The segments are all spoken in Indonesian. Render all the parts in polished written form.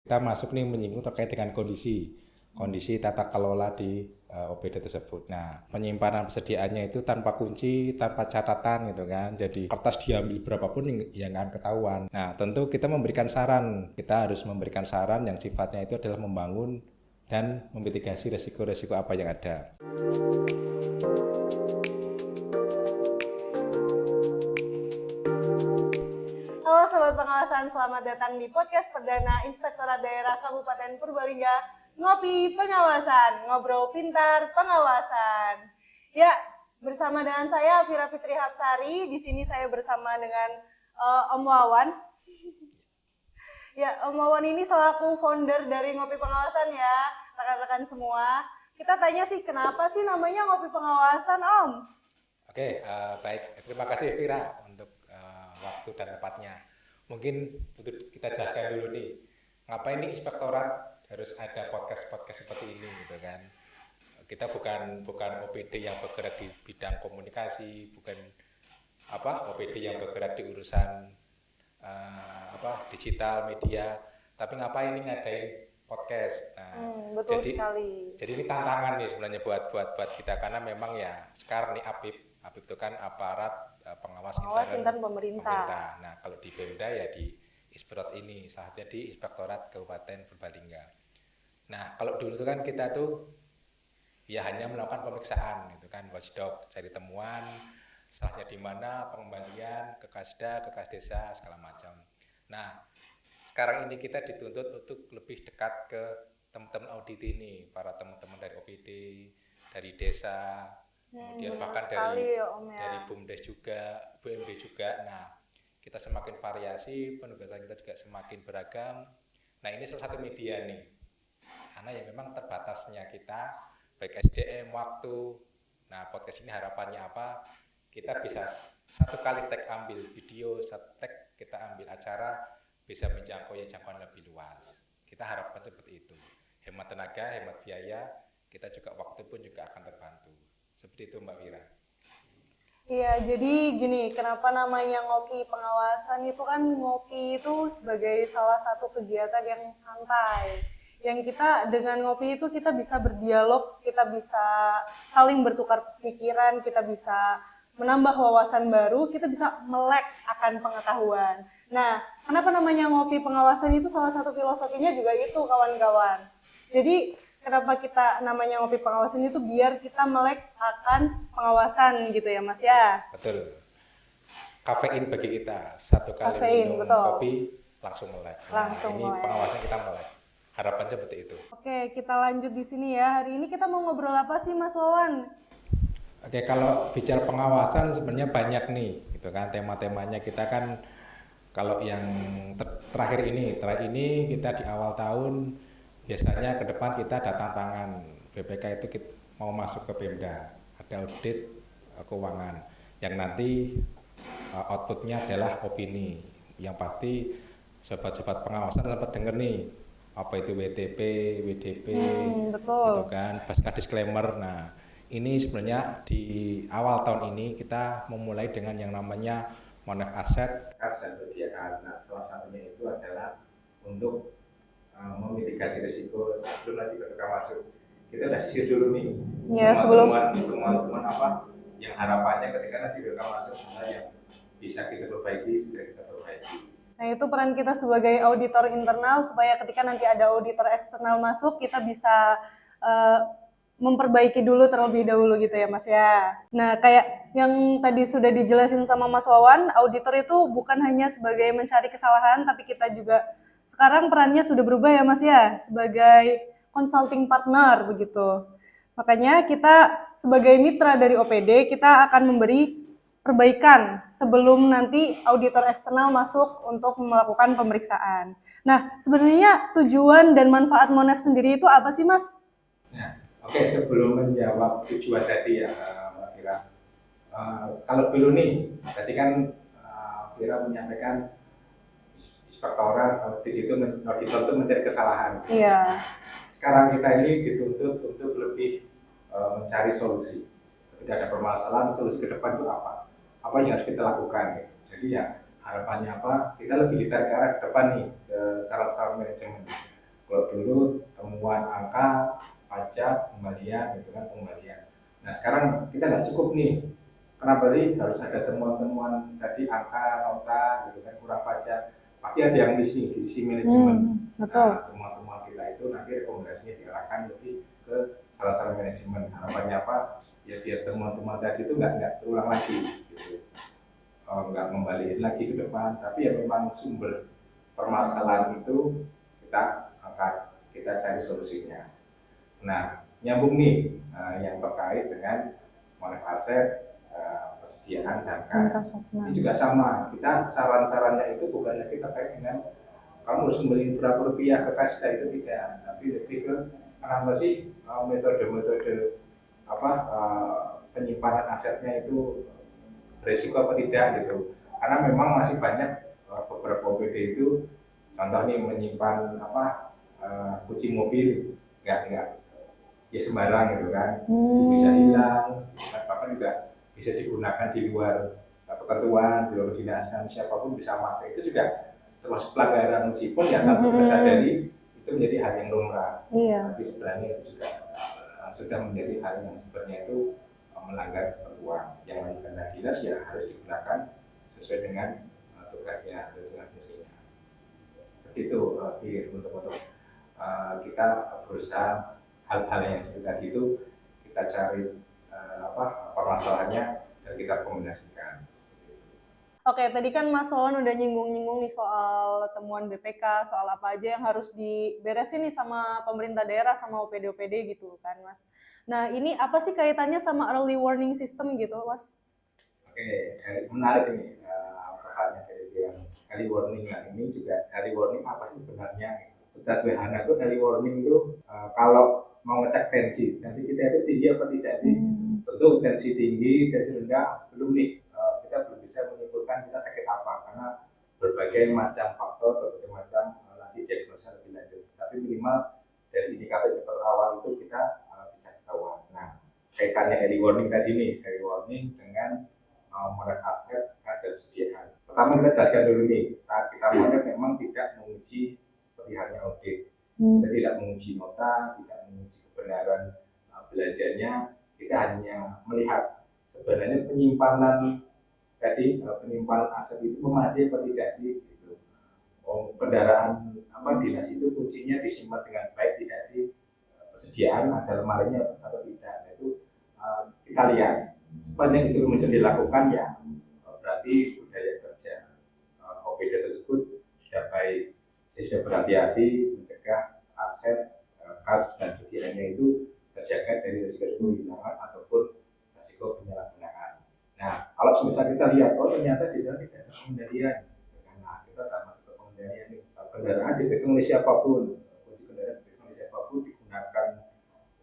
Kita masuk nih menyinggung terkait dengan kondisi tata kelola di OPD tersebut. Nah, penyimpanan persediaannya itu tanpa kunci, tanpa catatan gitu kan. Jadi kertas diambil berapapun yang akan ketahuan. Nah, tentu kita memberikan saran. Kita harus memberikan saran yang sifatnya itu adalah membangun dan memitigasi resiko-resiko apa yang ada. Halo Sobat Pengawasan, selamat datang di podcast perdana Inspektorat Daerah Kabupaten Purbalingga, Ngopi Pengawasan, Ngobrol Pintar Pengawasan. Ya, bersama dengan saya Vira Fitri Hapsari. Di sini saya bersama dengan Om Wawan. Ya, Om Wawan ini selaku founder dari Ngopi Pengawasan ya, rekan-rekan semua. Kita tanya sih, kenapa sih namanya Ngopi Pengawasan, Om? Oke, baik. Terima kasih Vira untuk waktu dan tempatnya. Mungkin kita jelaskan dulu nih, ngapain nih inspektorat harus ada podcast seperti ini gitu kan. Kita bukan OPD yang bergerak di bidang komunikasi, bukan OPD yang bergerak di urusan digital media, tapi ngapain nih ngadain podcast. Nah, Betul sekali. Jadi ini tantangan nih sebenarnya buat kita, karena memang ya sekarang nih APIP itu kan aparat pengawas intern pemerintah. Nah, kalau di Pemda ya di Inspektorat ini, salah satunya di Inspektorat Kabupaten Purbalingga. Nah, kalau dulu itu kan kita tuh ya hanya melakukan pemeriksaan gitu kan, watchdog, cari temuan, salahnya di mana, pengembalian ke Kasda, ke Kasdesa segala macam. Nah, sekarang ini kita dituntut untuk lebih dekat ke teman-teman audit ini, para teman-teman dari OPD, dari desa, kemudian bahkan dari BUMDes juga, BUMD juga. Nah, kita semakin variasi, penugasan kita juga semakin beragam. Nah, ini salah satu media nih, karena ya memang terbatasnya kita, baik SDM, waktu. Nah, podcast ini harapannya apa? Kita bisa satu kali tag ambil video, satu tag kita ambil acara, bisa menjangkau jangkauan lebih luas. Kita harapkan seperti itu. Hemat tenaga, hemat biaya, kita juga waktu pun juga akan terbantu. Seperti itu Mbak Wira. Iya, jadi gini, kenapa namanya Ngopi Pengawasan itu kan ngopi itu sebagai salah satu kegiatan yang santai. Yang kita dengan ngopi itu kita bisa berdialog, kita bisa saling bertukar pikiran, kita bisa menambah wawasan baru, kita bisa melek akan pengetahuan. Nah, kenapa namanya Ngopi Pengawasan itu salah satu filosofinya juga itu kawan-kawan. Jadi kenapa kita namanya Ngopi Pengawasan itu biar kita melek akan pengawasan gitu ya Mas ya. Betul. Kafein bagi kita, satu kali minum kopi langsung melek. Ini pengawasan kita melek. Harapan seperti itu. Oke, kita lanjut di sini ya. Hari ini kita mau ngobrol apa sih Mas Wawan? Oke, kalau bicara pengawasan sebenarnya banyak nih, gitu kan, tema-temanya. Kita kan kalau yang terakhir ini kita di awal tahun biasanya ke depan kita ada tantangan. BPK itu mau masuk ke Pemda, ada audit keuangan yang nanti outputnya adalah opini. Yang pasti sobat-sobat pengawasan sempat denger nih apa itu WTP, WDP, gitu kan, pasca disclaimer. Nah, ini sebenarnya di awal tahun ini kita memulai dengan yang namanya monef aset dan persediaan. Nah, salah satunya itu adalah untuk memitigasi risiko sebelum nanti ketika masuk. Kita udah sisir dulu nih. Ya, sebelum teman-teman apa yang harapannya ketika nanti ketika masuk yang bisa kita perbaiki, segera kita perbaiki. Nah, itu peran kita sebagai auditor internal supaya ketika nanti ada auditor eksternal masuk, kita bisa memperbaiki dulu terlebih dahulu gitu ya Mas ya. Nah, kayak yang tadi sudah dijelasin sama Mas Wawan, auditor itu bukan hanya sebagai mencari kesalahan, tapi kita juga sekarang perannya sudah berubah ya Mas ya, sebagai consulting partner begitu. Makanya kita sebagai mitra dari OPD, kita akan memberi perbaikan sebelum nanti auditor eksternal masuk untuk melakukan pemeriksaan. Nah, sebenarnya tujuan dan manfaat monef sendiri itu apa sih, Mas? Nah, oke, sebelum menjawab tujuan tadi ya, Mbak Vira. Kalau dulu nih, tadi kan Vira menyampaikan inspektorat audit itu auditor itu mencari kesalahan. Iya. Sekarang kita ini dituntut untuk lebih mencari solusi. Ketika ada permasalahan, solusi ke depan itu apa yang harus kita lakukan. Jadi ya harapannya apa, kita lebih ditarik ke arah ke depan nih, ke saran-saran manajemen. Kalau dulu temuan angka, pajak, pembalian, gitu kan pembalian. Nah sekarang kita nggak cukup nih. Kenapa sih harus ada temuan-temuan tadi angka, nota, gitu kan kurang pajak? Pasti ada yang di sisi manajemen. Nah temuan-temuan kita itu nanti rekomendasinya diarahkan lebih ke salah-salah manajemen. Harapannya apa? Ya biar temuan-temuan tadi itu nggak terulang lagi. Gitu. Nggak membalikin lagi ke depan, tapi ya memang sumber permasalahan itu kita angkat, kita cari solusinya. Nah, nyambung nih yang terkait dengan monet aset, persediaan dan kas. Ini juga sama, kita saran-sarannya itu bukan lagi terkait dengan kamu harus kembali berapa rupiah ke kas, itu tidak, tapi lebih ke kenapa sih metode-metode penyimpanan asetnya itu beresiko apa tidak gitu. Karena memang masih banyak beberapa OPD itu contoh nih menyimpan kucing mobil nggak ya sembarang gitu kan, bisa hilang, bahkan juga bisa digunakan di luar ketentuan, di luar kedinasan, siapapun bisa pakai, itu juga termasuk pelanggaran meskipun ya tanpa kita sadari itu menjadi hal yang lumrah. Tapi sebenarnya itu juga sudah menjadi hal yang sebenarnya itu melanggar ketentuan. Yang lanjutan dinas ya harus digunakan sesuai dengan tugasnya, sesuai dengan fungsinya. Seperti itu untuk kita berusaha hal-hal yang seperti tadi itu kita cari permasalahannya dan kita kombinasikan. Oke, tadi kan Mas Wawan udah nyinggung-nyinggung nih soal temuan BPK, soal apa aja yang harus diberesin nih sama pemerintah daerah, sama OPD-OPD gitu kan Mas. Nah ini apa sih kaitannya sama early warning system gitu Mas? Oke, menarik ini pertanyaan dari yang early warning. Nah ini juga early warning apa sih sebenarnya? Secara sederhana itu early warning itu kalau mau ngecek tensi kita itu tinggi apa tidak sih? Tentu tensi tinggi, tensi rendah belum nih, kita belum bisa menyimpulkan kita sakit apa karena berbagai macam faktor, berbagai macam nanti diagnosa lebih lanjut. Tapi minimal dari indikator awal itu kita bisa ketahuan. Nah, kaitannya early warning tadi nih, early warning dengan monet aset dan persediaan. Pertama kita jelaskan dulu nih, saat kita monet memang tidak menguji seperti halnya audit. Kita tidak menguji nota, tidak menguji kebenaran belanjanya, kita hanya melihat sebenarnya penyimpanan tadi, penyimpanan aset itu memadai atau tidak sih gitu. Kendaraan dinas itu kuncinya disimpan dengan baik tidak sih, persediaan ada lemarinya atau tidak. Nah, itu kita lihat sepanjang itu bisa dilakukan ya berarti budaya kerja OPD tersebut sudah baik, sudah berhati-hati mencegah aset, kas dan persediaannya itu terjaga dari risiko kehilangan ataupun risiko penyalahgunaan. Nah, kalau misalnya kita lihat, ternyata di sana tidak ada pengendalian, nah kita tak masuk ke pengendalian nih. Kendaraan dipegang oleh siapapun, kunci kendaraan dipegang oleh siapapun, digunakan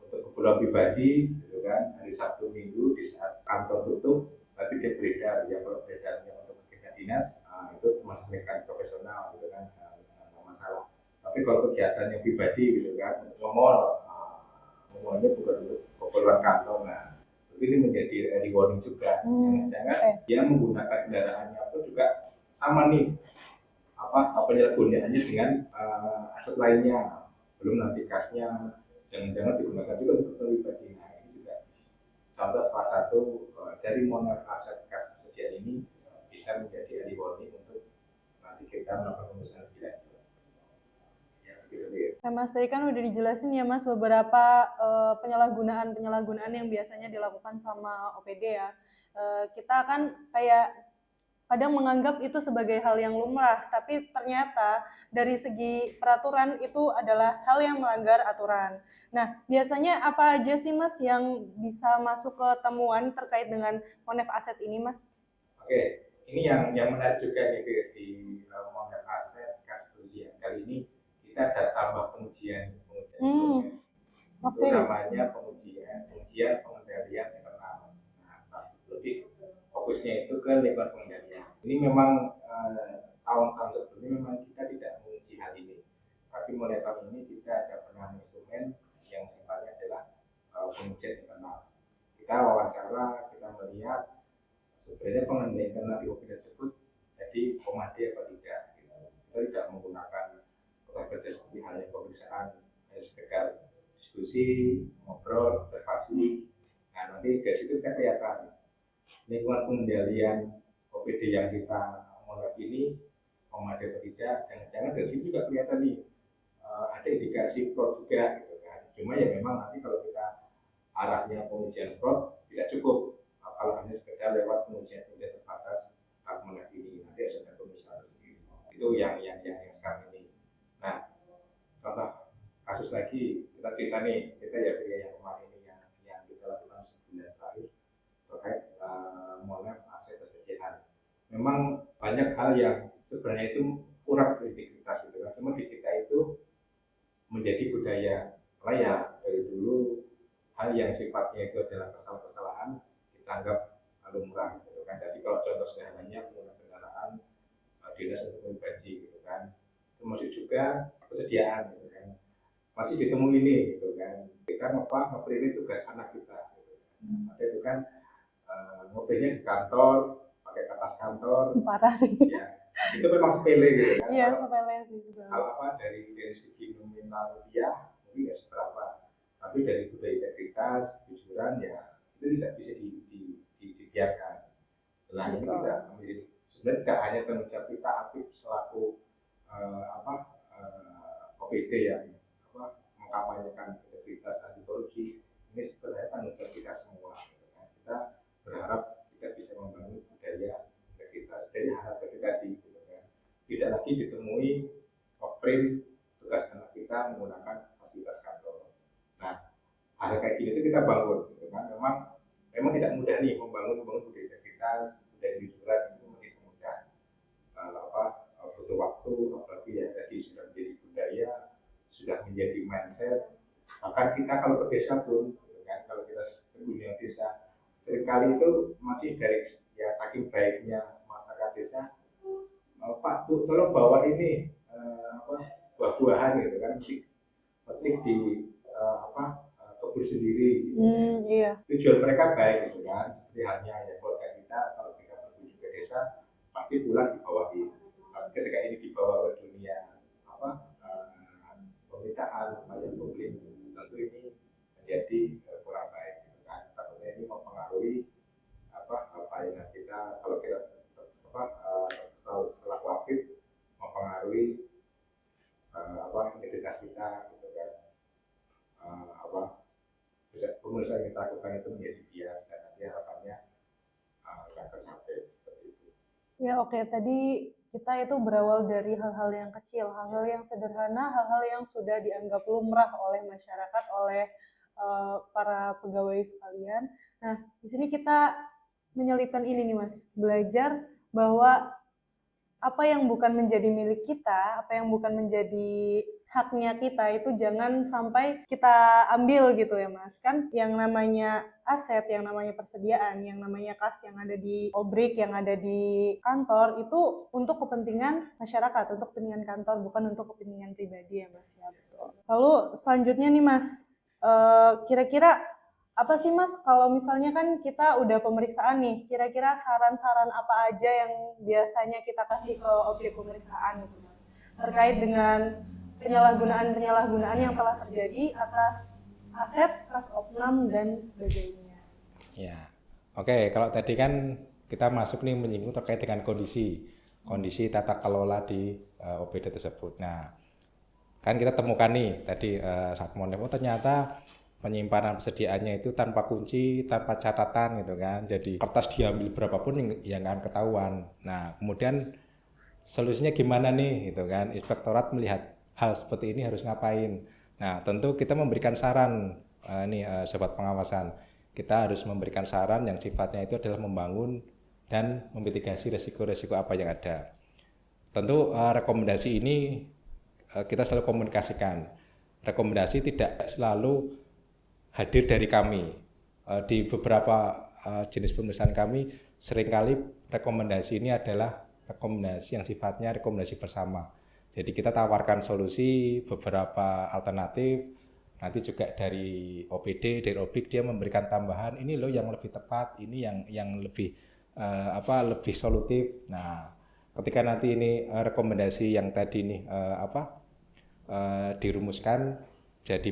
untuk keperluan pribadi, gitu kan, hari Sabtu Minggu di saat kantor tutup, tapi dia beredar, ya kalau beredarnya untuk kegiatan dinas, itu termasuk pendidikan profesional, gitu kan, nggak masalah. Tapi kalau kegiatan yang pribadi, gitu kan, untuk ngomongnya bukan untuk keperluan kantor, nah ini menjadi early warning juga. Jangan-jangan dia menggunakan kendaraannya pun juga sama nih penyalahgunaannya dengan aset lainnya, belum nanti kasnya jangan-jangan digunakan juga untuk pribadi. Nah ini juga contoh salah satu dari monet aset kas persediaan ini bisa menjadi early warning untuk nanti kita melakukan pemeriksaan lebih lanjut. Ya Mas, tadi kan udah dijelasin ya Mas beberapa penyalahgunaan yang biasanya dilakukan sama OPD ya. Kita kan kayak kadang menganggap itu sebagai hal yang lumrah, tapi ternyata dari segi peraturan itu adalah hal yang melanggar aturan. Nah, biasanya apa aja sih Mas yang bisa masuk ke temuan terkait dengan monet aset ini Mas? Oke, ini yang menarik juga nih di monet aset kas persediaan kali ini. Kita ada tambah pengujian itu namanya pengujian pengendalian internal. Nah, lebih fokusnya itu ke lingkungan pengendalian. Ini memang tahun-tahun sebelumnya memang kita tidak menguji hal ini, tapi mulai tahun ini kita ada penambahan instrumen yang sifatnya adalah pengujian internal. Kita wawancara, kita melihat sebenarnya pengendalian internal di OPD tersebut jadi memadai atau tidak. Kita tidak menggunakan setelah kerja seperti halnya pemeriksaan hanya sekedar diskusi, ngobrol, observasi. Nah nanti dari situ kan kelihatan lingkungan pengendalian OPD yang kita mulai ini memadai atau tidak. Jangan-jangan dari situ juga kelihatan nih ada indikasi fraud juga gitu kan. Cuma ya memang nanti kalau kita arahnya pengujian fraud tidak cukup kalau hanya sekedar lewat pengujian terbatas mengenai ini, nanti harus ada pemeriksaan sendiri. Itu yang sekarang ini. Nah, contoh kasus lagi kita cerita nih, kita ya yang kemarin ini yang kita lakukan sebulan terakhir terkait mengenai aset penjajahan. Memang banyak hal yang sebenarnya itu kurang berintegritas itu kan, cuma di kita itu menjadi budaya layak dari dulu hal yang sifatnya itu adalah kesalahan kita anggap lumrah gitu kan. Jadi kalau contoh sederhananya penggunaan kendaraan dinas untuk pribadi gitu kan, termasuk juga kesediaan gitu kan, masih ditemui ini gitu kan. Kita ngeprintin tugas anak kita gitu kan. Itu kan ngobrolnya di kantor pakai kertas kantor, parah sih ya itu memang sepele gitu kan. Iya sepele sih kalau dari segi nominal rupiah mungkin nggak seberapa, tapi dari budaya integritas kejujuran ya itu tidak bisa dibiarkan. Nah ini kita sebenarnya tidak hanya tanggung jawab kita aktif selaku OPD yang mengkampanyekan integritas anti korupsi, ini sebenarnya tanggung jawab kita semua gitu kan. Kita berharap kita bisa membangun budaya integritas dari hal tadi gitu kan. Tidak lagi ditemui print tugas anak kita menggunakan fasilitas kantor. Nah hal kayak gini itu kita bangun gitu kan. Memang tidak mudah nih membangun budaya integritas, budaya kejujuran itu begitu mudah. Butuh waktu, apalagi ya tadi sudah menjadi budaya, sudah menjadi mindset. Bahkan kita kalau ke desa pun, gitu kan, kalau kita kunjungan desa, seringkali itu masih dari ya saking baiknya masyarakat desa, Pak Bu tolong bawa ini buah-buahan gitu kan, petik di kebun sendiri. Gitu. Iya. Tujuan mereka baik gitu kan, seperti halnya ya keluarga kita kalau kita berkunjung ke desa pasti pulang dibawain. Ketika ini dibawa ke dunia pemerintahan upaya publik, tentu ini menjadi kurang baik gitu kan. Takutnya ini mempengaruhi pelayanan kita kalau kita selaku aktif mempengaruhi integritas kita gitu kan. Pemeriksaan yang kita lakukan itu menjadi bias dan nanti harapannya akan tercapai seperti itu. Ya oke, tadi kita itu berawal dari hal-hal yang kecil, hal-hal yang sederhana, hal-hal yang sudah dianggap lumrah oleh masyarakat, oleh para pegawai sekalian. Nah, di sini kita menyelipkan ini nih Mas, belajar bahwa apa yang bukan menjadi milik kita, apa yang bukan menjadi haknya kita itu jangan sampai kita ambil gitu ya Mas. Kan yang namanya aset, yang namanya persediaan, yang namanya kas yang ada di obrik, yang ada di kantor itu untuk kepentingan masyarakat, untuk kepentingan kantor, bukan untuk kepentingan pribadi ya Mas ya. Lalu selanjutnya nih Mas, kira-kira apa sih Mas kalau misalnya kan kita udah pemeriksaan nih, kira-kira saran-saran apa aja yang biasanya kita kasih ke objek pemeriksaan gitu Mas terkait dengan penyalahgunaan yang telah terjadi atas aset, kas opnam dan sebagainya. Ya, oke. Kalau tadi kan kita masuk nih menyinggung terkait dengan kondisi tata kelola di OPD tersebut. Nah, kan kita temukan nih tadi saat monef ternyata penyimpanan persediaannya itu tanpa kunci, tanpa catatan gitu kan. Jadi kertas diambil berapapun yang nggak ketahuan. Nah, kemudian solusinya gimana nih gitu kan. Inspektorat melihat hal seperti ini harus ngapain. Nah, tentu kita memberikan saran sobat pengawasan. Kita harus memberikan saran yang sifatnya itu adalah membangun dan memitigasi resiko-resiko apa yang ada. Tentu rekomendasi ini kita selalu komunikasikan. Rekomendasi tidak selalu hadir dari kami. Di beberapa jenis pemeriksaan kami seringkali rekomendasi ini adalah rekomendasi yang sifatnya rekomendasi bersama. Jadi kita tawarkan solusi beberapa alternatif. Nanti juga dari OPD, dari obrik dia memberikan tambahan. Ini loh yang lebih tepat, ini yang lebih lebih solutif. Nah, ketika nanti ini rekomendasi yang tadi nih dirumuskan jadi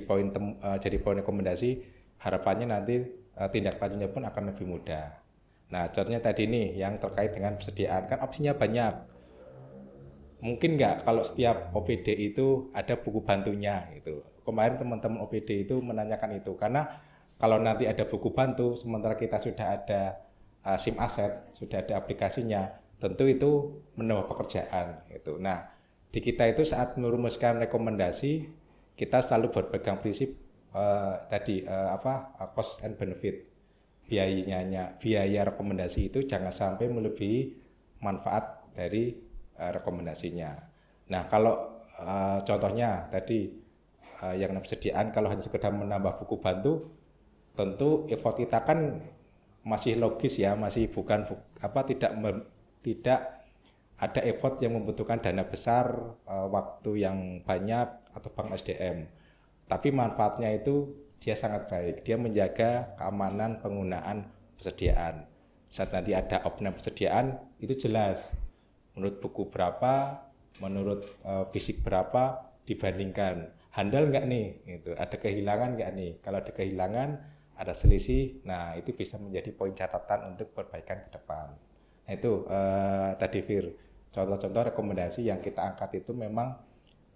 jadi poin rekomendasi, harapannya nanti tindak lanjutnya pun akan lebih mudah. Nah, contohnya tadi nih yang terkait dengan persediaan, kan opsinya banyak. Mungkin nggak kalau setiap OPD itu ada buku bantunya gitu. Kemarin teman-teman OPD itu menanyakan itu, karena kalau nanti ada buku bantu, sementara kita sudah ada SIM aset, sudah ada aplikasinya, tentu itu menambah pekerjaan gitu. Nah, di kita itu saat merumuskan rekomendasi, kita selalu berpegang prinsip cost and benefit. Biaya rekomendasi itu jangan sampai melebihi manfaat dari rekomendasinya. Nah, kalau contohnya tadi yang persediaan, kalau hanya sekedar menambah buku bantu, tentu effort kita kan masih logis ya, masih tidak ada effort yang membutuhkan dana besar, waktu yang banyak atau bank SDM. Tapi manfaatnya itu dia sangat baik. Dia menjaga keamanan penggunaan persediaan. Saat nanti ada opname persediaan, itu jelas menurut buku berapa, menurut fisik berapa, dibandingkan handal nggak nih, gitu. Ada kehilangan nggak nih? Kalau ada kehilangan, ada selisih, nah itu bisa menjadi poin catatan untuk perbaikan ke depan. Nah itu tadi Fir, contoh-contoh rekomendasi yang kita angkat itu memang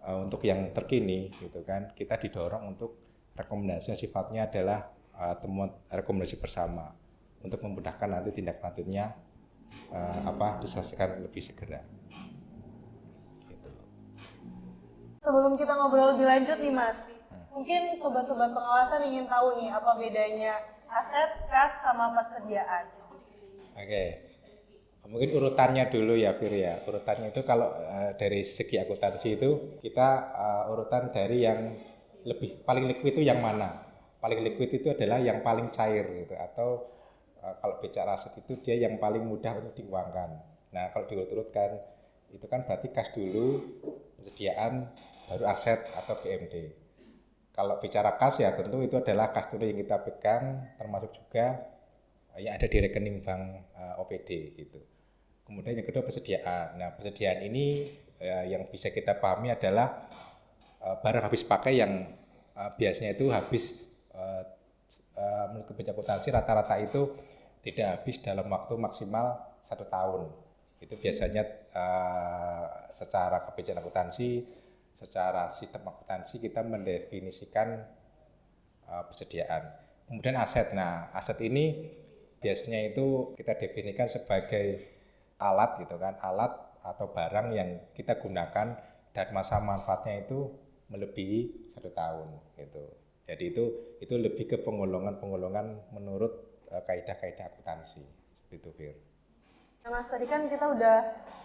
untuk yang terkini, gitu kan. Kita didorong untuk rekomendasi yang sifatnya adalah temuan rekomendasi bersama untuk memudahkan nanti tindak lanjutnya diselesaikan lebih segera. Gitu. Sebelum kita ngobrol lebih lanjut nih Mas, mungkin sobat-sobat pengawasan ingin tahu nih apa bedanya aset, kas, sama persediaan. Oke. Mungkin urutannya dulu ya Fir ya. Urutannya itu kalau dari segi akuntansi itu kita urutan dari yang paling liquid itu yang mana? Paling liquid itu adalah yang paling cair gitu, atau kalau bicara aset itu dia yang paling mudah untuk diuangkan. Nah, kalau diurut-urutkan itu kan berarti kas dulu, persediaan, baru aset atau BMD. Kalau bicara kas ya tentu itu adalah kas dulu yang kita pegang, termasuk juga yang ada di rekening bank OPD gitu. Kemudian yang kedua persediaan. Nah, persediaan ini yang bisa kita pahami adalah barang habis pakai yang biasanya itu habis menurut kebijakan akuntansi rata-rata itu tidak habis dalam waktu maksimal 1 tahun. Itu biasanya secara kebijakan akuntansi, secara sistem akuntansi kita mendefinisikan persediaan. Kemudian aset. Nah, aset ini biasanya itu kita definisikan sebagai alat gitu kan, alat atau barang yang kita gunakan dan masa manfaatnya itu melebihi 1 tahun gitu. Jadi itu lebih ke penggolongan menurut kaidah-kaidah akuntansi seperti itu, Fir. Nah Mas, tadi kan kita udah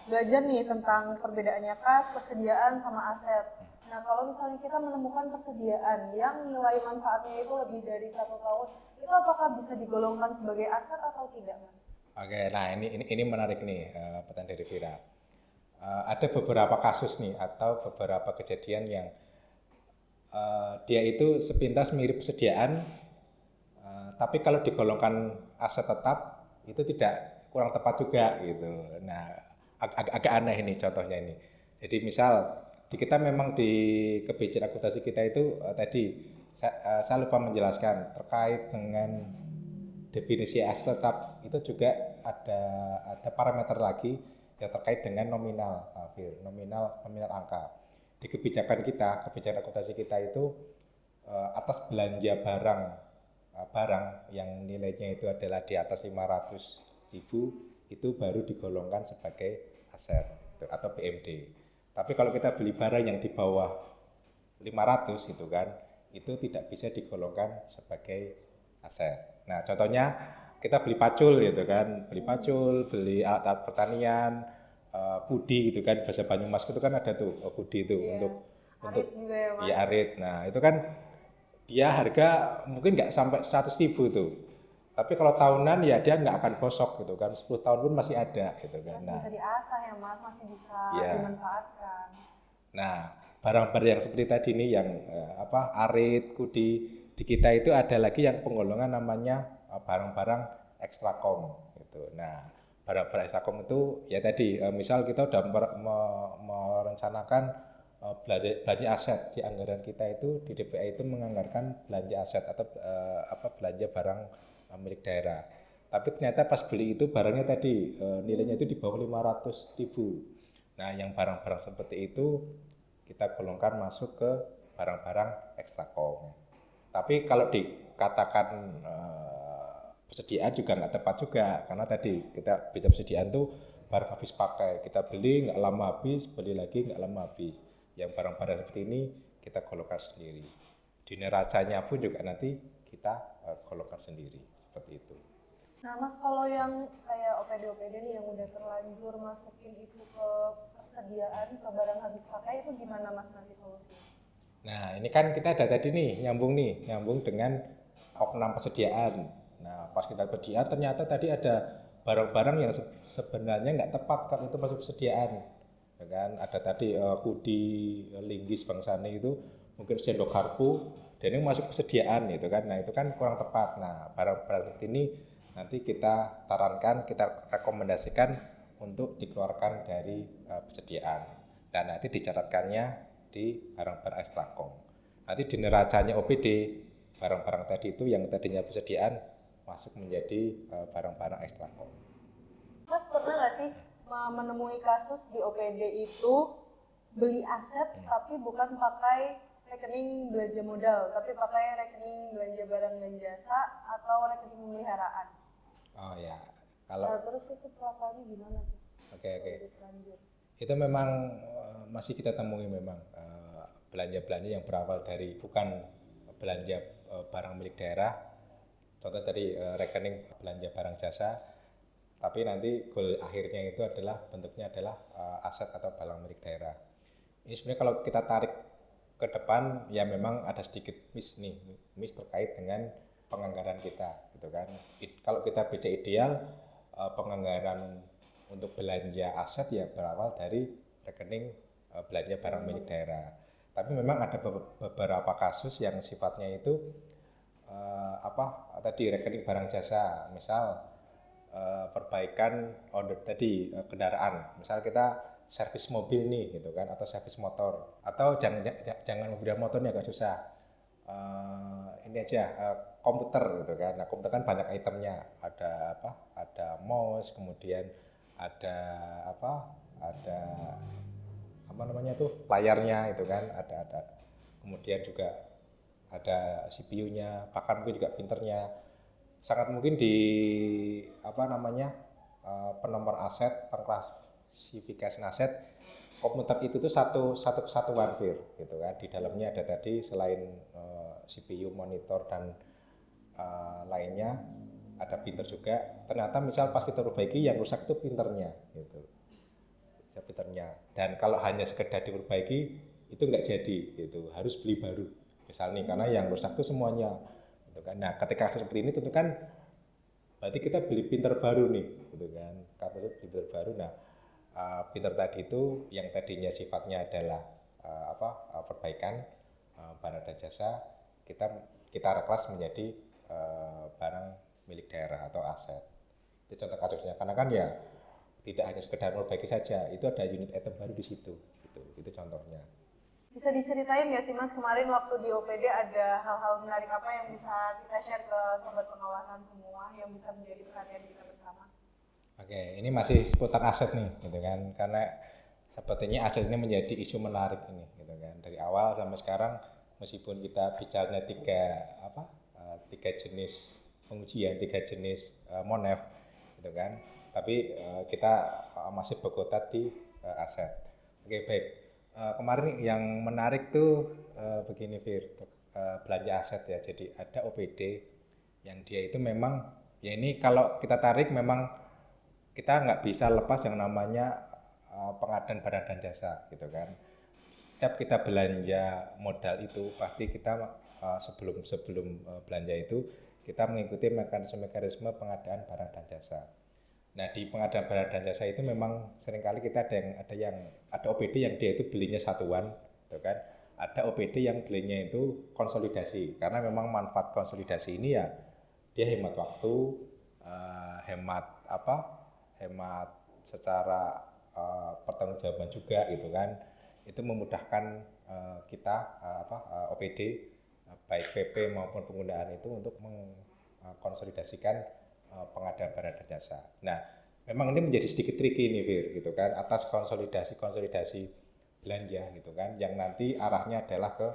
belajar nih tentang perbedaannya kas, persediaan, sama aset. Nah kalau misalnya kita menemukan persediaan yang nilai manfaatnya itu lebih dari 1 tahun, itu apakah bisa digolongkan sebagai aset atau tidak, Mas? Oke, nah ini menarik nih pertanyaan dari Vira. Ada beberapa kasus nih atau beberapa kejadian yang dia itu sepintas mirip persediaan, tapi kalau digolongkan aset tetap itu kurang tepat juga gitu. Nah, agak aneh ini contohnya ini. Jadi misal di kita memang di kebijakan akuntansi kita itu tadi saya lupa menjelaskan terkait dengan definisi aset tetap itu juga ada parameter lagi yang terkait dengan nominal, nominal angka. Di kebijakan akuntansi kita itu atas belanja barang yang nilainya itu adalah di atas 500.000 itu baru digolongkan sebagai aset atau BMD. Tapi kalau kita beli barang yang di bawah 500 gitu kan, itu tidak bisa digolongkan sebagai aset. Nah, contohnya kita beli pacul gitu kan, beli alat-alat pertanian, pudi gitu kan, bahasa Banyumas itu kan ada tuh pudi itu untuk juga ya, Mas? Ya arit. Nah, itu kan dia harga mungkin nggak sampai 100.000 tuh. Tapi kalau tahunan ya dia nggak akan gosok gitu kan, 10 tahun pun masih ada gitu kan. Masih bisa diasah ya Mas, masih bisa dimanfaatkan. Nah, barang-barang yang seperti tadi nih yang arit, kudi, di kita itu ada lagi yang penggolongan namanya barang-barang ekstrakom gitu. Nah, barang-barang ekstrakom itu ya tadi misal kita udah merencanakan belanja aset di anggaran kita itu di DPA itu menganggarkan belanja aset atau belanja barang milik daerah. Tapi ternyata pas beli itu barangnya tadi nilainya itu di bawah 500.000. Nah, yang barang-barang seperti itu kita golongkan masuk ke barang-barang ekstrakom. Tapi kalau dikatakan persediaan juga nggak tepat juga, karena tadi kita bicara persediaan tuh barang habis pakai, kita beli nggak lama habis, beli lagi nggak lama habis. Yang barang-barang seperti ini kita golongkan sendiri. Di neracanya pun juga nanti kita golongkan sendiri, seperti itu. Nah Mas, kalau yang kayak OPD-OPD nih yang udah terlanjur masukin itu ke persediaan, ke barang habis pakai, itu gimana Mas nanti solusinya? Nah, ini kan kita ada tadi nyambung dengan oknam persediaan. Nah, pas kita persediaan ternyata tadi ada barang-barang yang sebenarnya nggak tepat kalau itu masuk persediaan. Ya kan? Ada tadi kudi, linggis, bangsane itu mungkin sendok garpu, dan ini masuk persediaan gitu kan. Nah, itu kan kurang tepat. Nah, barang-barang seperti ini nanti kita sarankan, kita rekomendasikan untuk dikeluarkan dari persediaan. Dan nanti dicatatkannya di barang-barang ekstrakom. Nanti di neracanya OPD, barang-barang tadi itu yang tadinya persediaan masuk menjadi barang-barang ekstrakom. Mas pernah nggak sih menemui kasus di OPD itu beli aset tapi bukan pakai rekening belanja modal, tapi pakai rekening belanja barang dan jasa atau rekening pemeliharaan? Oh ya, kalau terus itu pelakuannya gimana tuh? Oke. Itu memang masih kita temui memang belanja-belanja yang berawal dari bukan belanja barang milik daerah. Contoh tadi rekening belanja barang jasa, tapi nanti goal akhirnya itu adalah bentuknya adalah aset atau barang milik daerah. Ini sebenarnya kalau kita tarik ke depan ya memang ada sedikit miss terkait dengan penganggaran kita gitu kan. Kalau kita baca ideal penganggaran untuk belanja aset ya berawal dari rekening belanja barang milik daerah. Tapi memang ada beberapa kasus yang sifatnya itu tadi rekening barang jasa, misal perbaikan order tadi kendaraan, misal kita servis mobil nih gitu kan, atau servis motor, atau jangan mobil motornya agak susah. Ini aja komputer gitu kan. Nah, komputer kan banyak itemnya, ada mouse, kemudian ada layarnya itu kan, ada kemudian juga ada CPU-nya, bahkan mungkin juga printernya. Sangat mungkin di penomor aset, pengklasifikasi aset komputer itu tuh satu kesatuan gitu kan. Di dalamnya ada tadi selain CPU, monitor dan lainnya ada printer juga. Ternyata misal pas kita perbaiki yang rusak itu printernya gitu. Printernya. Dan kalau hanya sekedar diperbaiki itu nggak jadi gitu, harus beli baru. Misal nih karena yang rusak itu semuanya gitu kan. Nah, ketika seperti ini tentu kan berarti kita beli printer baru nih gitu kan. Kata itu printer baru. Nah, printer tadi itu yang tadinya sifatnya adalah perbaikan barang dan jasa, kita reklas menjadi barang milik daerah atau aset. Itu contoh kasusnya. Karena kan ya tidak hanya sekedar memperbaiki saja, itu ada unit item baru di situ. Itu contohnya. Bisa diceritain nggak sih Mas, kemarin waktu di OPD ada hal-hal menarik apa yang bisa kita share ke sobat pengawasan semua yang bisa menjadi perhatian kita bersama? Oke, ini masih seputar aset nih, gitu kan? Karena sepertinya aset ini menjadi isu menarik ini, gitu kan? Dari awal sampai sekarang, meskipun kita bicaranya tiga jenis pengujian, 3 jenis monef, gitu kan? Tapi kita masih berkutat di aset. Oke, baik. Kemarin yang menarik tuh begini Fir, belanja aset ya. Jadi ada OPD yang dia itu memang ya ini kalau kita tarik memang kita nggak bisa lepas yang namanya pengadaan barang dan jasa gitu kan. Setiap kita belanja modal itu pasti kita sebelum belanja itu kita mengikuti mekanisme pengadaan barang dan jasa. Nah, di pengadaan barang dan jasa itu memang seringkali kita ada OPD yang dia itu belinya satuan, gitu kan? Ada OPD yang belinya itu konsolidasi, karena memang manfaat konsolidasi ini ya dia hemat waktu, hemat secara pertanggungjawaban juga, gitu kan? itu memudahkan kita OPD baik PP maupun penggunaan itu untuk mengkonsolidasikan pengadaan barang dan jasa. Nah, memang ini menjadi sedikit tricky nih Fir, gitu kan, atas konsolidasi belanja gitu kan, yang nanti arahnya adalah ke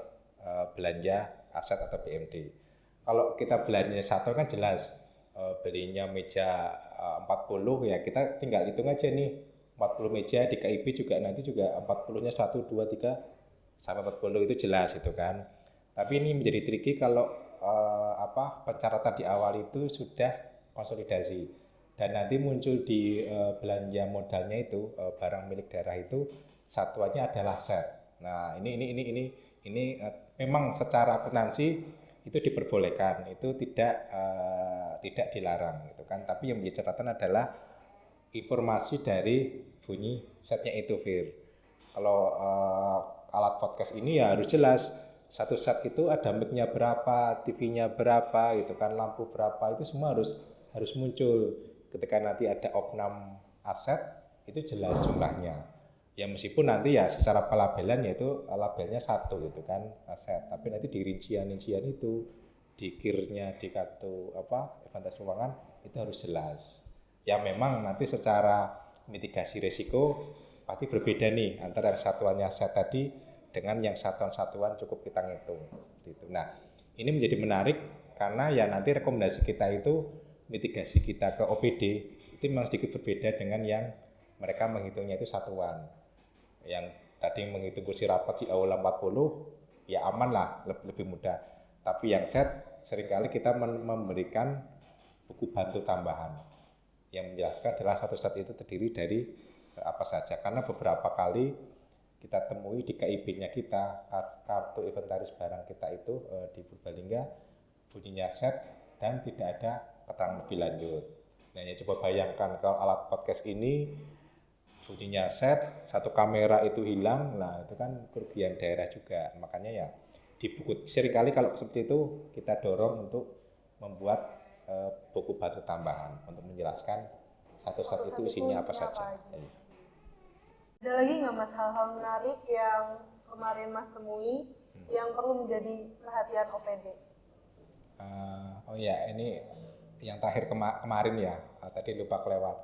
belanja aset atau BMD. Kalau kita belanja satu kan jelas, belinya meja 40 ya kita tinggal hitung aja nih 40 meja di KIP juga nanti juga 40-nya 1, 2, 3 sampai 40 itu jelas itu kan. Tapi ini menjadi tricky kalau pencaratan di awal itu sudah konsolidasi dan nanti muncul di belanja modalnya itu barang milik daerah itu satuannya adalah set. Nah, ini memang secara akuntansi itu diperbolehkan, itu tidak dilarang gitu kan. Tapi yang menjadi catatan adalah informasi dari bunyi setnya itu Fir. Kalau alat podcast ini ya harus jelas satu set itu ada mic-nya berapa, TV-nya berapa gitu kan, lampu berapa, itu semua harus muncul. Ketika nanti ada opnam aset itu jelas jumlahnya. Ya meskipun nanti ya secara pelabelan yaitu labelnya satu gitu kan aset, tapi nanti di rincian itu di kirnya di kartu inventaris keuangan itu harus jelas. Ya memang nanti secara mitigasi risiko pasti berbeda nih antara yang satuannya aset tadi dengan yang satuan-satuan cukup kita ngitung seperti itu. Nah, ini menjadi menarik karena ya nanti rekomendasi kita itu mitigasi kita ke OPD itu memang sedikit berbeda dengan yang mereka menghitungnya itu satuan. Yang tadi menghitung kursi rapat di aula 40 ya aman lah, lebih mudah. Tapi yang set seringkali kita memberikan buku bantu tambahan yang menjelaskan adalah satu set itu terdiri dari apa saja, karena beberapa kali kita temui di KIB-nya kita kartu inventaris barang kita itu di Purbalingga bunyinya set dan tidak ada keterangan lebih lanjut. Nah ya coba bayangkan kalau alat podcast ini bunyinya set, satu kamera itu hilang, nah itu kan kerugian daerah juga. Makanya ya di buku seringkali kalau seperti itu kita dorong untuk membuat buku bantu tambahan untuk menjelaskan satu set itu isinya apa saja. Ada lagi nggak Mas hal-hal menarik yang kemarin Mas temui yang perlu menjadi perhatian OPD? Oh ya, ini yang terakhir kemarin ya, tadi lupa kelewat.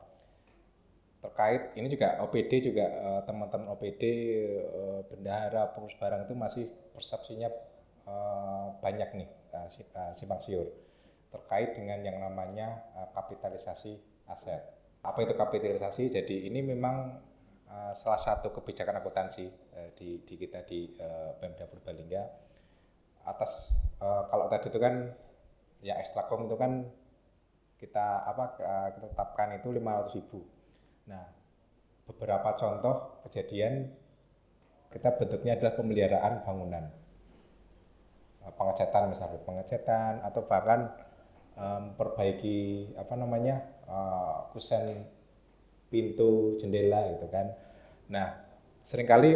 Terkait ini juga OPD juga teman-teman OPD bendahara pengurus barang itu masih persepsinya banyak nih simpang siur terkait dengan yang namanya kapitalisasi aset. Apa itu kapitalisasi? Jadi ini memang salah satu kebijakan akuntansi di kita di Pemda Purbalingga atas kalau tadi itu kan ya ekstrakom itu kan kita tetapkan itu 500.000. Nah, beberapa contoh kejadian kita bentuknya adalah pemeliharaan bangunan, pengecatan misalnya pengecatan atau bahkan memperbaiki kusen pintu jendela gitu kan. Nah, seringkali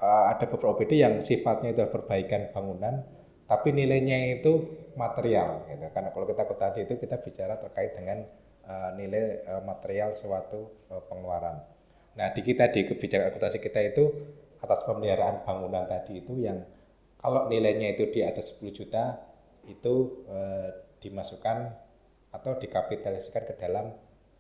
ada beberapa OPD yang sifatnya itu perbaikan bangunan, tapi nilainya itu material gitu. Karena kalau kita akuntansi itu kita bicara terkait dengan nilai material suatu pengeluaran. Nah, di kebijakan akuntansi kita itu atas pemeliharaan bangunan tadi itu yang kalau nilainya itu di atas 10 juta itu dimasukkan atau dikapitalisasikan ke dalam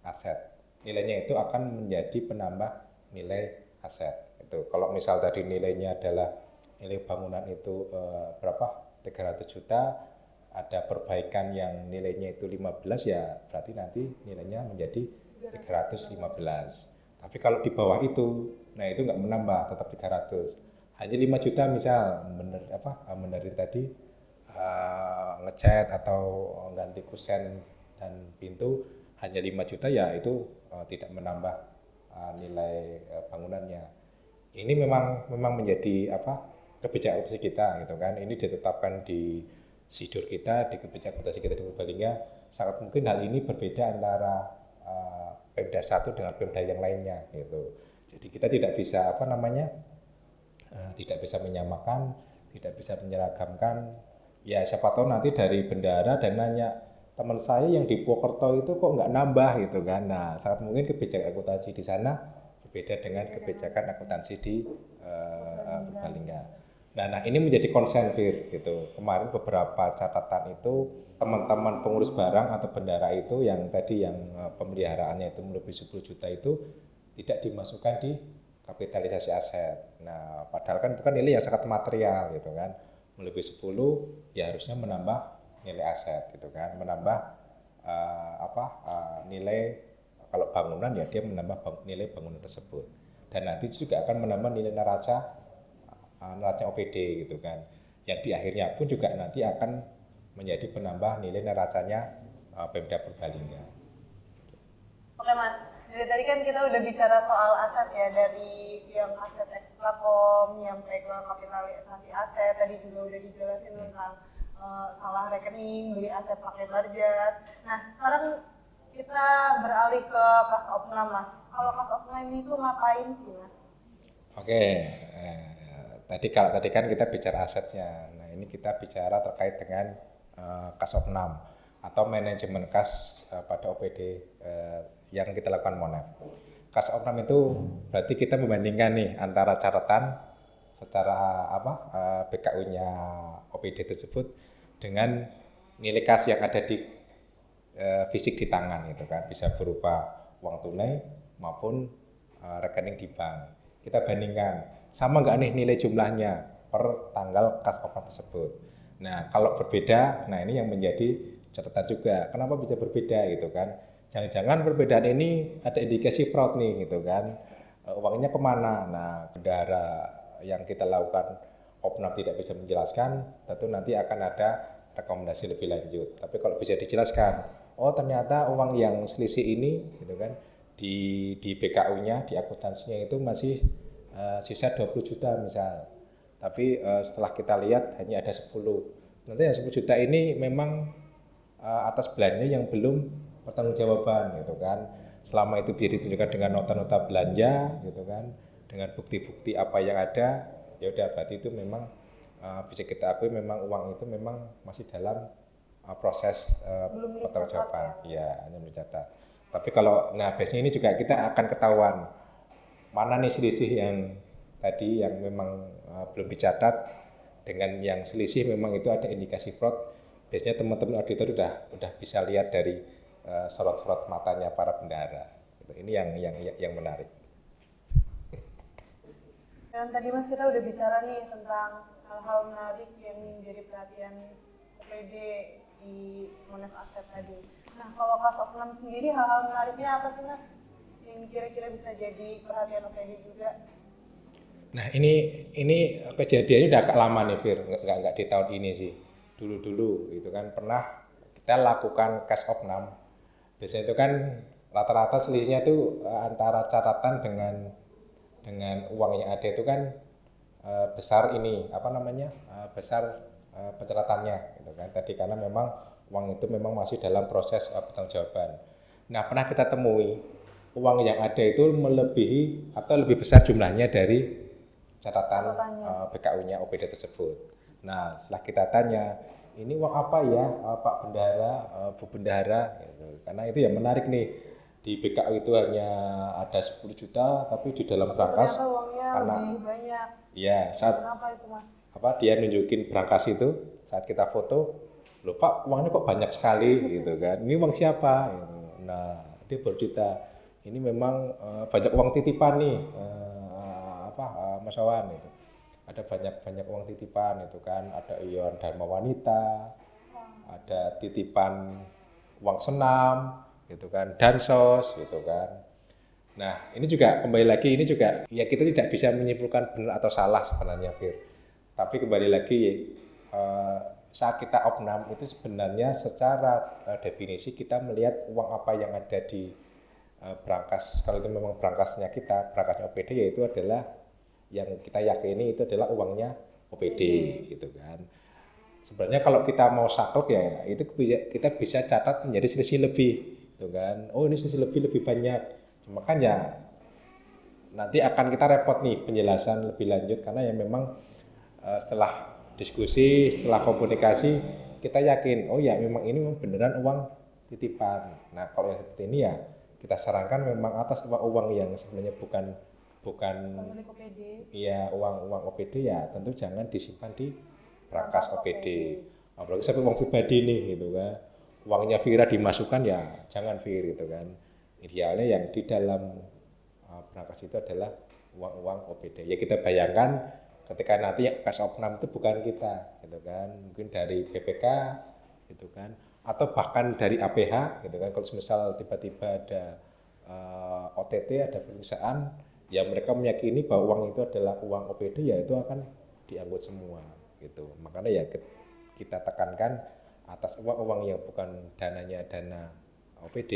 aset. Nilainya itu akan menjadi penambah nilai aset. Itu kalau misal tadi nilainya adalah nilai bangunan itu 300 juta, ada perbaikan yang nilainya itu 15 ya berarti nanti nilainya menjadi 315. Tapi kalau di bawah itu, nah itu nggak menambah, tetap 300. Hanya 5 juta misal benerin tadi ngecat atau ganti kusen dan pintu hanya 5 juta ya itu tidak menambah nilai bangunannya. Ini memang menjadi kebijakan kita gitu kan. Ini ditetapkan di sidur kita, di kebijakan akuntansi kita di Purbalingga. Sangat mungkin hal ini berbeda antara Pemda satu dengan Pemda yang lainnya gitu. Jadi kita tidak bisa tidak bisa menyamakan, tidak bisa menyeragamkan. Ya siapa tahu nanti dari bendahara dan nanya, teman saya yang di Purwokerto itu kok nggak nambah gitu kan. Nah sangat mungkin kebijakan akuntansi di sana berbeda dengan kebijakan akuntansi di Purbalingga. Nah, ini menjadi konsen Fir, gitu. Kemarin beberapa catatan itu teman-teman pengurus barang atau bendara itu yang tadi yang pemeliharaannya itu melebihi 10 juta itu tidak dimasukkan di kapitalisasi aset. Nah, padahal kan itu kan nilai yang sangat material gitu kan. Melebihi 10 ya harusnya menambah nilai aset gitu kan, menambah nilai kalau bangunan ya dia menambah nilai bangunan tersebut. Dan nanti juga akan menambah nilai neraca OPD gitu kan. Yang di akhirnya pun juga nanti akan menjadi penambah nilai neracanya Pemda Purbalingga. Oke Mas, dari tadi kan kita udah bicara soal aset ya, dari yang aset ekstrakom, nyampe ke kapitalisasi aset, tadi juga udah dijelasin tentang salah rekening, beli aset pakai barjas. Nah sekarang kita beralih ke kas opnam Mas. Kalau kas opnam itu ngapain sih Mas? Oke, tadi kan kita bicara asetnya. Nah ini kita bicara terkait dengan kas opnam atau manajemen kas pada OPD yang kita lakukan Monef. Kas opnam itu berarti kita membandingkan nih antara catatan secara BKU-nya OPD tersebut dengan nilai kas yang ada di fisik di tangan gitu kan, bisa berupa uang tunai maupun rekening di bank. Kita bandingkan sama nggak nih nilai jumlahnya per tanggal kas opnam tersebut. Nah kalau berbeda, nah ini yang menjadi catatan juga. Kenapa bisa berbeda gitu kan? Jangan-jangan perbedaan ini ada indikasi fraud nih gitu kan? Uangnya kemana? Nah bendahara yang kita lakukan opnam tidak bisa menjelaskan, tentu nanti akan ada rekomendasi lebih lanjut. Tapi kalau bisa dijelaskan, oh ternyata uang yang selisih ini gitu kan di BKU-nya, di akuntansinya itu masih sisa 20 juta misal. Tapi setelah kita lihat hanya ada 10. Nanti yang 10 juta ini memang atas belanja yang belum pertanggungjawaban gitu kan. Selama itu bisa ditunjukkan dengan nota-nota belanja gitu kan, dengan bukti-bukti apa yang ada, ya udah berarti itu memang bisa kita akui memang uang itu memang masih dalam proses pertanggungjawaban. Ya, hanya mencatat. Tapi kalau biasanya ini juga kita akan ketahuan mana nih selisih yang tadi yang memang belum dicatat dengan yang selisih memang itu ada indikasi fraud. Biasanya teman-teman auditor udah bisa lihat dari sorot-sorot matanya para bendahara. Ini yang menarik. Dan tadi Mas kita udah bicara nih tentang hal-hal menarik yang menjadi perhatian OPD di Monef Aset tadi. Nah kalau kas opnam sendiri hal-hal menariknya apa sih Mas? Yang kira-kira bisa jadi perhatian OPD juga? Nah ini kejadiannya udah agak lama nih Fir, nggak di tahun ini sih. Dulu itu kan pernah kita lakukan kas opnam. Biasanya itu kan rata-rata selisihnya itu antara catatan dengan uang yang ada itu kan besar besar pencatatannya gitu kan tadi karena memang uang itu memang masih dalam proses pertanggungjawaban. Nah pernah kita temui uang yang ada itu melebihi atau lebih besar jumlahnya dari catatan BKU-nya OPD tersebut. Nah setelah kita tanya ini uang apa ya Pak Bendahara, Bu Bendahara gitu. Karena itu yang menarik nih. Di BKU itu hanya ada 10 juta, tapi di dalam brankas karena lebih banyak. Iya, Kenapa itu Mas? Dia nunjukin brankas itu saat kita foto, loh Pak uangnya kok banyak sekali gitu kan. Ini uang siapa? Nah, dia berjuta. Ini memang banyak uang titipan nih, Mas Wawan itu. Ada banyak uang titipan itu kan. Ada iuran Dharma Wanita, ada titipan uang senam. Gitu kan, dansos gitu kan. Nah ini juga kembali lagi ini juga ya kita tidak bisa menyimpulkan benar atau salah sebenarnya Fir. Tapi kembali lagi saat kita opnam itu sebenarnya secara definisi kita melihat uang apa yang ada di brankas. Kalau itu memang brankasnya kita, brankasnya OPD yaitu adalah yang kita yakini itu adalah uangnya OPD gitu kan. Sebenarnya kalau kita mau saklek ya itu kita bisa catat menjadi selisih lebih. Gitu kan. Oh ini sisi lebih banyak. Makanya nanti akan kita repot nih penjelasan lebih lanjut karena ya memang setelah diskusi, setelah komunikasi kita yakin oh ya memang ini memang beneran uang titipan. Nah kalau yang seperti ini ya kita sarankan memang atas uang yang sebenarnya bukan bukan milik OPD. Iya, uang OPD ya tentu jangan disimpan di berangkas OPD. Apalagi sampai uang pribadi nih gitu kan. Uangnya Vira dimasukkan ya jangan Vir gitu kan. Idealnya yang di dalam berangkas itu adalah uang OPD. Ya kita bayangkan ketika nanti kas opnam itu bukan kita gitu kan. Mungkin dari BPK gitu kan atau bahkan dari APH gitu kan. Kalau misal tiba-tiba ada OTT, ada pemeriksaan, ya mereka meyakini bahwa uang itu adalah uang OPD, ya itu akan diangkut semua gitu. Makanya ya kita tekankan atas uang-uang yang bukan dananya dana OPD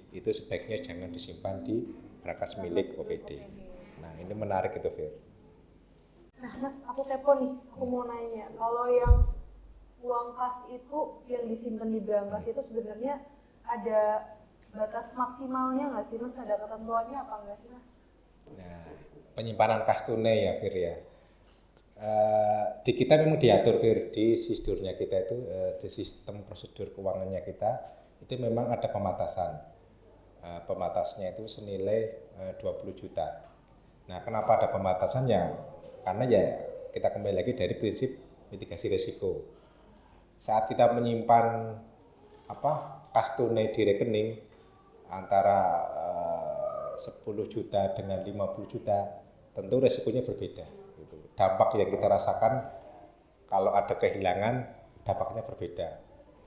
itu sebaiknya jangan disimpan di berangkas milik OPD. Nah ini menarik itu Fir. Nah Mas, aku kepo nih, aku mau nanya, kalau yang uang kas itu yang disimpan di berangkas itu sebenarnya ada batas maksimalnya nggak sih Mas? Ada ketentuannya apa nggak sih Mas? Nah, penyimpanan kas tunai ya Fir ya. Di kita memang diatur Fir, di SISDUR-nya kita itu di sistem prosedur keuangannya kita itu memang ada pembatasan. Pembatasnya itu senilai 20 juta. Nah, kenapa ada pembatasannya? Karena ya kita kembali lagi dari prinsip mitigasi risiko. Saat kita menyimpan kas tunai di rekening antara 10 juta dengan 50 juta, tentu resikonya berbeda. Gitu. Dampak yang kita rasakan kalau ada kehilangan, dampaknya berbeda.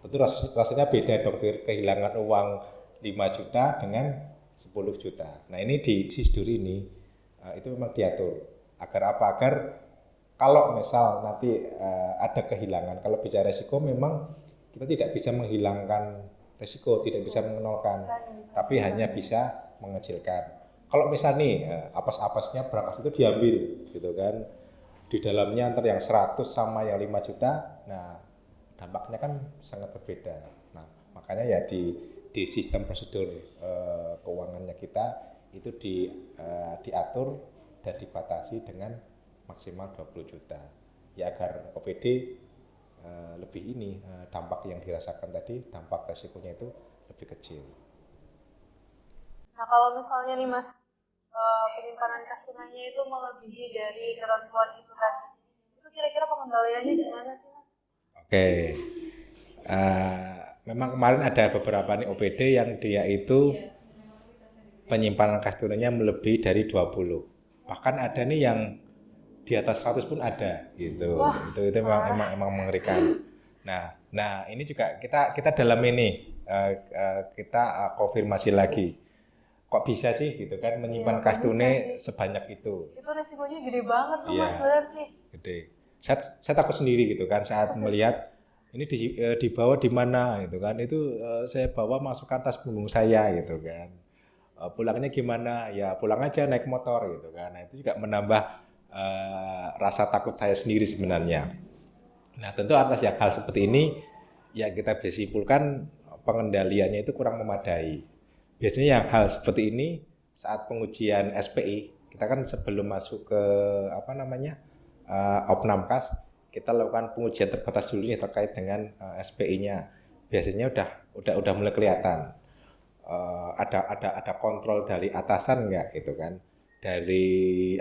Tentu rasanya beda dong, kehilangan uang 5 juta dengan 10 juta. Nah ini di SISDUR ini itu memang diatur agar apa? Agar kalau misal nanti ada kehilangan, kalau bicara resiko memang kita tidak bisa menghilangkan resiko, tidak bisa menolkan, tapi hanya bisa mengecilkan. Kalau misal nih apes-apesnya berangkas itu diambil gitu kan, di dalamnya antara yang 100 sama yang 5 juta, nah dampaknya kan sangat berbeda. Nah makanya ya di sistem prosedur keuangannya kita itu diatur dan dibatasi dengan maksimal 20 juta ya agar OPD lebih ini dampak yang dirasakan tadi, dampak resikonya itu lebih kecil. Nah kalau misalnya nih Mas, penyimpanan kas tunainya itu melebihi dari ketentuan itu tadi, itu kira-kira pengendaliannya gimana sih Mas? Oke, memang kemarin ada beberapa nih OPD yang dia itu penyimpanan kas tunainya melebihi dari 20. Bahkan ada nih yang di atas 100 pun ada gitu. Wah, itu emang mengerikan. Nah ini juga kita dalam ini kita konfirmasi lagi. Kok bisa sih gitu kan menyimpan kas tunai sebanyak itu? Itu resikonya gede banget tuh Mas berarti. Gede. Saya takut sendiri gitu kan saat melihat ini dibawa di mana gitu kan. Itu saya bawa masukkan tas punggung saya gitu kan. Pulangnya gimana? Ya pulang aja naik motor gitu kan. Nah itu juga menambah rasa takut saya sendiri sebenarnya. Nah tentu atas yang hal seperti ini ya kita bisa simpulkan pengendaliannya itu kurang memadai. Biasanya yang hal seperti ini saat pengujian SPI kita kan sebelum masuk ke opnam kas kita lakukan pengujian terbatas dulu nih terkait dengan SPI-nya. Biasanya udah mulai kelihatan ada kontrol dari atasan nggak gitu kan. Dari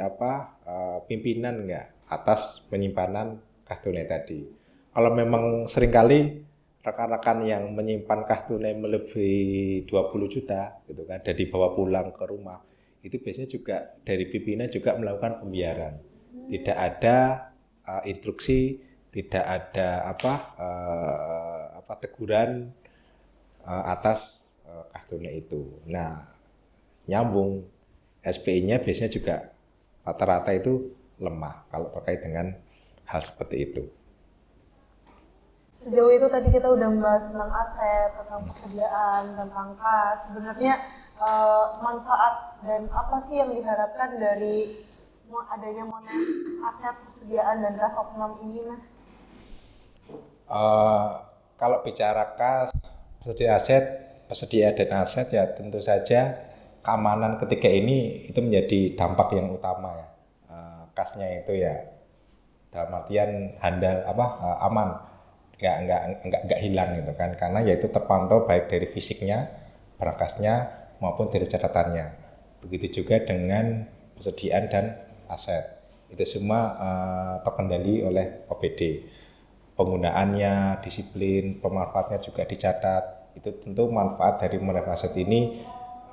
pimpinan nggak atas penyimpanan kas tunai tadi. Kalau memang seringkali rekan-rekan yang menyimpan kas tunai melebihi 20 juta gitu kan dan dibawa pulang ke rumah, itu biasanya juga dari pimpinan juga melakukan pembiaran. Tidak ada instruksi, tidak ada teguran atas kas tunai itu. Nah, nyambung SPI-nya biasanya juga rata-rata itu lemah kalau terkait dengan hal seperti itu. Sejauh itu tadi kita udah membahas tentang aset, tentang persediaan, tentang kas. Sebenarnya manfaat dan apa sih yang diharapkan dari adanya aset, persediaan, dan kas opnam ini, Mas? Kalau bicara kas, persediaan dan aset ya tentu saja keamanan ketiga ini itu menjadi dampak yang utama ya. Kasnya itu ya dalam artian handal aman, nggak hilang gitu kan, karena yaitu terpantau baik dari fisiknya, berangkasnya maupun dari catatannya. Begitu juga dengan persediaan dan aset. Itu semua terkendali oleh OPD. Penggunaannya, disiplin, pemanfaatnya juga dicatat. Itu tentu manfaat dari monef aset ini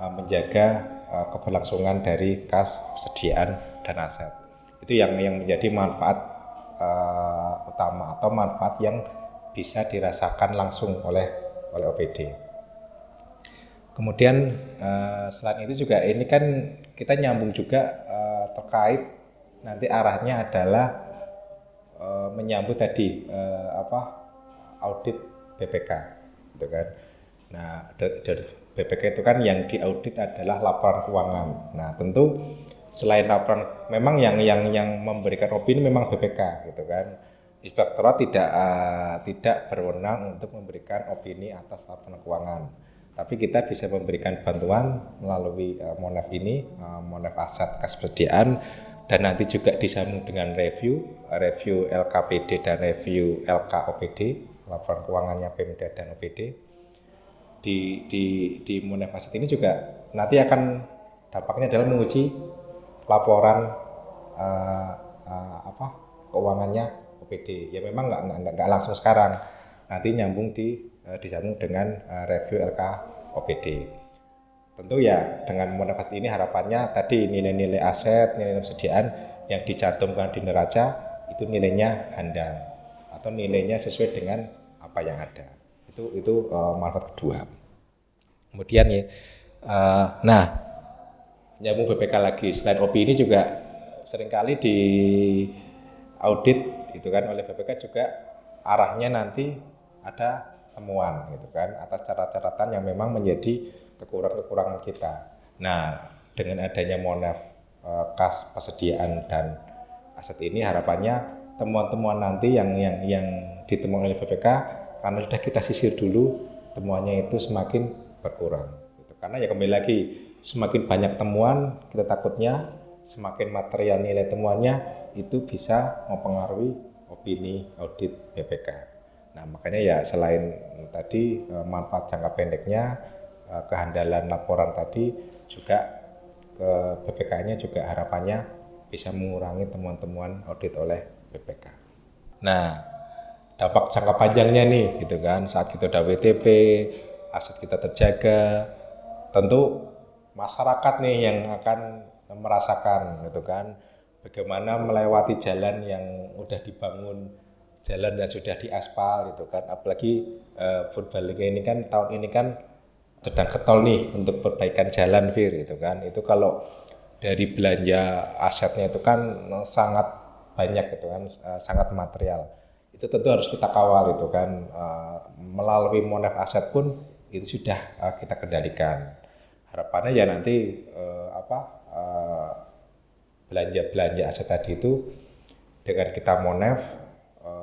menjaga keberlangsungan dari kas, persediaan, dan aset. Itu yang menjadi manfaat utama atau manfaat yang bisa dirasakan langsung oleh OPD. Kemudian selain itu juga ini kan kita nyambung juga terkait nanti arahnya adalah menyambut tadi audit BPK, gitu kan. Nah, dari BPK itu kan yang diaudit adalah laporan keuangan. Nah, tentu selain laporan, memang yang memberikan opini memang BPK, gitu kan. Inspektorat tidak berwenang untuk memberikan opini atas laporan keuangan. Tapi kita bisa memberikan bantuan melalui monef ini, monef aset kas persediaan, dan nanti juga disambung dengan review LKPD dan review LKOPD, laporan keuangannya Pemda dan OPD. Di monef aset ini juga nanti akan dampaknya adalah menguji laporan keuangannya OPD. Ya memang nggak langsung sekarang, nanti nyambung disambung dengan review LKOPD. Tentu ya dengan monef aset ini harapannya tadi nilai-nilai aset, nilai persediaan yang dicantumkan di neraca itu nilainya handal atau nilainya sesuai dengan apa yang ada. Itu manfaat kedua. Kemudian ya, nah nyambung BPK lagi, selain opini juga seringkali di audit itu kan oleh BPK juga arahnya nanti ada temuan gitu kan atas catatan yang memang menjadi kekurangan kita. Nah, dengan adanya monef kas persediaan dan aset ini harapannya temuan-temuan nanti yang ditemukan oleh BPK karena sudah kita sisir dulu temuannya itu semakin berkurang gitu. Karena ya kembali lagi semakin banyak temuan kita takutnya semakin material nilai temuannya itu bisa mempengaruhi opini audit BPK. Nah, makanya ya selain tadi manfaat jangka pendeknya, kehandalan laporan tadi juga ke BPK-nya juga harapannya bisa mengurangi temuan-temuan audit oleh BPK. Nah, dampak jangka panjangnya nih gitu kan, saat kita udah WTP, aset kita terjaga, tentu masyarakat nih yang akan merasakan gitu kan, bagaimana melewati jalan yang udah dibangun, jalan yang sudah diaspal gitu kan, apalagi Purbalingga ini kan tahun ini kan sedang getol nih untuk perbaikan jalan Fir gitu kan. Itu kalau dari belanja asetnya itu kan sangat banyak gitu kan, sangat material. Itu tentu harus kita kawal itu kan, melalui monef aset pun itu sudah kita kendalikan. Harapannya ya nanti belanja aset tadi itu dengan kita monef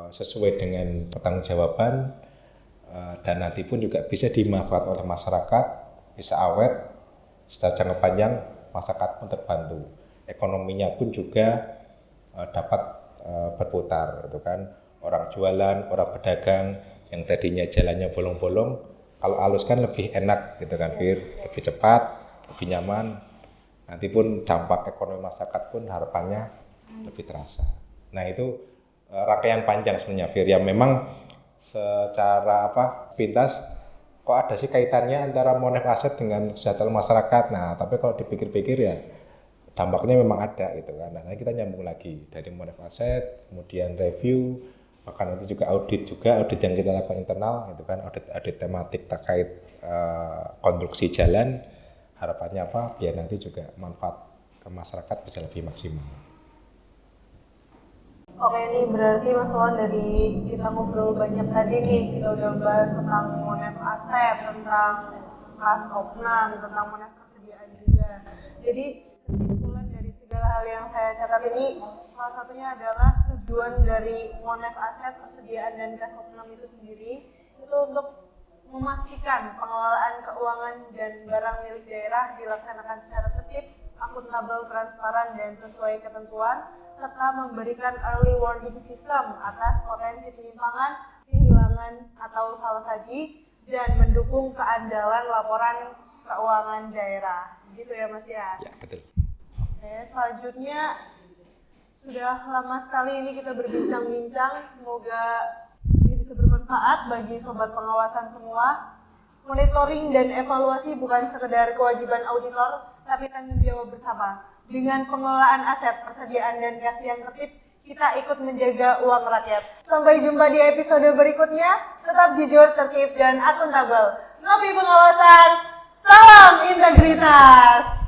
sesuai dengan pertanggungjawaban dan nanti pun juga bisa dimanfaatkan oleh masyarakat, bisa awet secara jangka panjang, masyarakat pun terbantu, ekonominya pun juga dapat berputar gitu kan. Orang jualan, orang pedagang yang tadinya jalannya bolong-bolong, kalau halus kan lebih enak gitu kan Fir, lebih cepat, lebih nyaman. Nanti pun dampak ekonomi masyarakat pun harapannya lebih terasa. Nah itu rangkaian panjang sebenarnya Fir, yang memang secara pintas kok ada sih kaitannya antara monef aset dengan kesejahteraan masyarakat. Nah tapi kalau dipikir-pikir ya dampaknya memang ada gitu kan. Nah kita nyambung lagi dari monef aset, kemudian review, bahkan nanti juga audit yang kita lakukan internal gitu kan, audit tematik terkait konstruksi jalan. Harapannya apa? Biar nanti juga manfaat ke masyarakat bisa lebih maksimal. Oke, ini berarti Mas Wawan dari kita ngobrol banyak tadi nih, kita udah bahas tentang monef aset, tentang kas opnam, tentang monef persediaan juga. Jadi kesimpulan dari segala hal yang saya catat ini, salah satunya adalah tujuan dari monef aset, persediaan dan kas opnam itu sendiri itu untuk memastikan pengelolaan keuangan dan barang milik daerah dilaksanakan secara tertib, akuntabel, transparan, dan sesuai ketentuan, serta memberikan early warning system atas potensi penyimpangan, kehilangan, atau salah saji, dan mendukung keandalan laporan keuangan daerah. Gitu ya Mas ya? Ya, betul. Oke, selanjutnya sudah lama sekali ini kita berbincang-bincang. Semoga ini bisa bermanfaat bagi sobat pengawasan semua. Monitoring dan evaluasi bukan sekedar kewajiban auditor, tapi tanggung jawab bersama. Dengan pengelolaan aset, persediaan, dan kas yang tertib, kita ikut menjaga uang rakyat. Sampai jumpa di episode berikutnya. Tetap jujur, tertib, dan akuntabel. Ngopi pengawasan, salam integritas.